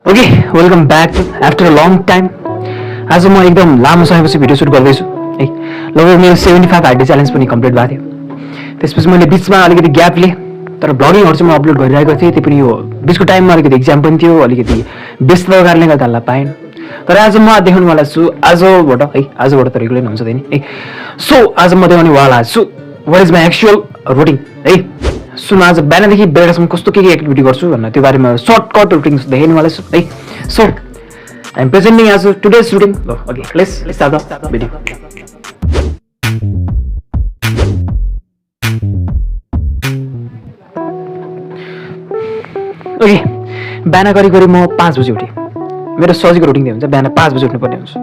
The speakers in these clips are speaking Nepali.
Okay welcome back after a long time. आज म एकदम लामो समयपछि भिडियो सुट गर्दैछु है। लगभग मेरो 75 आरडी च्यालेन्ज पनि कम्प्लिट भएको थियो। त्यसपछि मैले बिचमा अलिकति ग्याप लिएँ, तर भ्लगिङहरू चाहिँ म अपलोड गरिरहेको थिएँ। त्यो पनि यो बिचको टाइममा अलिकति एक्जाम पनि थियो, अलिकति व्यस्तताको कारणले गर्दा हाल्न पाएन। तर आज म देखाउनेवाला छु आजबाट है, आजबाट त रेगुलर हुन्छ नि है। सो आज म देखाउनेवाला छु what is my actual routine है। सुन आज बिहानदेखि बेलुकासम्म कस्तो के एक्टिभिटी गर्छु भनेर त्यो बारेमा सर्टकट रुटिन देखाउनेवाला छु है। सो आई एम प्रेजेन्टिङ आज today's routine. Okay let's start the video. Okay बिहान करिब म 5 बजी उठेँ। मेरो सजिलो रुटिन के हुन्छ, बिहान 5 बजी उठ्नुपर्ने हुन्छ।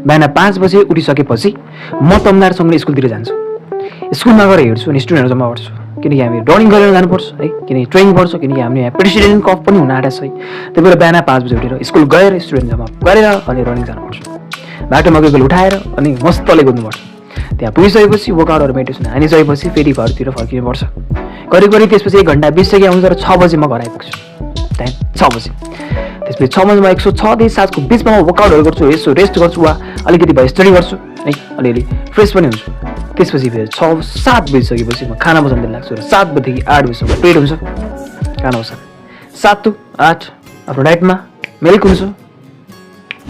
बिहान 5 बजी उठिसकेपछि म तमदारसँगै स्कुलतिर जान्छु। स्कुलमा गएर हेर्छु अनि स्टुडेन्टहरू जम्मा गर्छु, किनकि हामी रनिङ गरेर जानुपर्छ है, किनकि ट्रेनिङ पर्छ, किनकि हामी यहाँ प्रेसिडेन्ट कप पनि हुन आँटेको छ है। त्यही भएर बिहान 5 बजी उठेर स्कुल गएर स्टुडेन्ट जम्मा गरेर अनि रनिङ जानुपर्छ। बाटोमा कोही कोही उठाएर अनि मस्तले कुद्नुपर्छ। त्यहाँ पुगिसकेपछि वर्कआउटहरू मेडिटेसन हानिसकेपछि फेरि घरतिर फर्किनुपर्छ। करिब त्यसपछि 1 घन्टा 20 सेकेन्ड आउँछ र 6 बजी म घर आइपुग्छु। टाइम 6 बजी। त्यसपछि 6 बजीमा 106 देखि 7 को बिचमा म वर्कआउटहरू गर्छु, यसो रेस्ट गर्छु वा अलिकति भए स्टडी गर्छु है, अलिअलि फ्रेस पनि हुन्छु। त्यसपछि फेरि 6-7 बजिसकेपछि म खाना बसाल्न लाग्छु र 7 बजीदेखि 8 बजीसम्म पेट हुन्छ खाना बसाल्न। 7 to 8 आफ्नो डाइटमा मिल्क हुन्छ,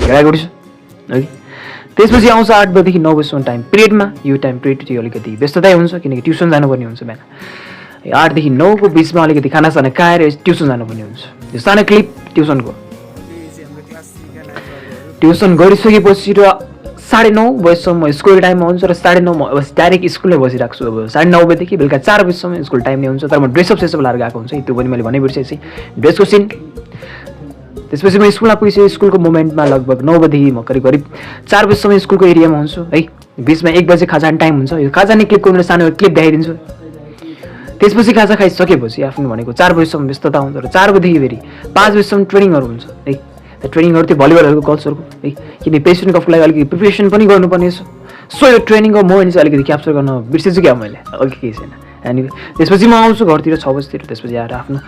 भेडागुडी छ है। त्यसपछि आउँछ 8 बजीदेखि 9 बजीसम्म टाइम पिरियडमा। यो टाइम पिरियड चाहिँ अलिकति व्यस्ततै हुन्छ, किनकि ट्युसन जानुपर्ने हुन्छ बिहान। 8 देखि 9 को बिचमा अलिकति खानासाना खाएर ट्युसन जानुपर्ने हुन्छ। यो सानो क्लिप ट्युसनको। ट्युसन गरिसकेपछि र 9:30 बजीसम्म स्कुल टाइममा हुन्छ र 9:30 म डाइरेक्ट स्कुलमै बसिरहेको छु। अब 9:30 बजीदेखि बेलुका 4 बजीसम्म स्कुल टाइम नै हुन्छ। तर म ड्रेसअप सेसअप लाएर गएको हुन्छ, त्यो पनि मैले भन्नै बिर्सेँ ड्रेसको सिन। त्यसपछि म स्कुलमा पुगेपछि स्कुलको मोमेन्टमा लगभग 9 बजीदेखि म करिब 4 बजीसम्म स्कुलको एरियामा हुन्छु है। बिचमा 1 बजी खाजा टाइम हुन्छ, यो खाजा नै क्लिपको मेरो सानो क्लिप देखाइदिन्छु। त्यसपछि खाजा खाइसकेपछि आफ्नो भनेको 4 बजीसम्म व्यस्तता हुन्छ र 4 बजीदेखि फेरि 5 बजीसम्म ट्रेनिङहरू हुन्छ है। त्यो ट्रेनिङहरू त्यो भलिबलहरूको कल्चरको है, किनकि प्रेसिडेन्ट कपको लागि अलिकति प्रिपरेसन पनि गर्नुपर्ने छ। सो यो ट्रेनिङको मोमेन्ट चाहिँ अलिकति क्याप्चर गर्न बिर्सेछु क्या मैले, अघि केही छैन। अनि त्यसपछि म आउँछु घरतिर 6 बजीतिर। त्यसपछि आएर आफ्नो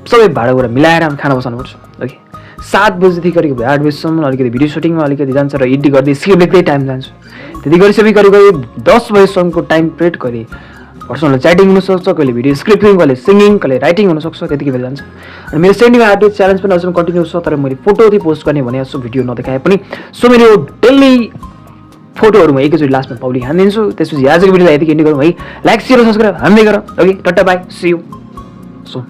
सबै भाँडाकुँडा मिलाएर खाना बसाल्नुपर्छ ओके। 7 बजीदेखि करिब 8 बजीसम्म अलिकति भिडियो सुटिङमा अलिकति जान्छ र एडिट गर्दै स्क्रिप्ट लेख्दै टाइम जान्छ। त्यति गरिसकेपछि करिब 10 बजीसम्मको टाइम पिरियड कहिले पर्सनल च्याटिङ हुनसक्छ, कहिले भिडियो स्क्रिप्टिङ, कहिले सिङ्गिङ, कहिले राइटिङ हुनसक्छ। त्यतिकै बेला जान्छ। अनि मेरो 75 आरडी च्यालेन्ज पनि अझै कन्टिन्यू छ, तर मैले फोटो चाहिँ पोस्ट गर्ने भनेको छु, भिडियो नदेखाए पनि। सो मेरो डेली फोटोहरू म एकैचोटि लास्टमा पब्लिक हानिदिन्छु। त्यसपछि आजको भिडियोलाई यति एन्ड गरौँ है। लाइक शेयर सब्सक्राइब हान्दै गर okay. Tata bye, see you. So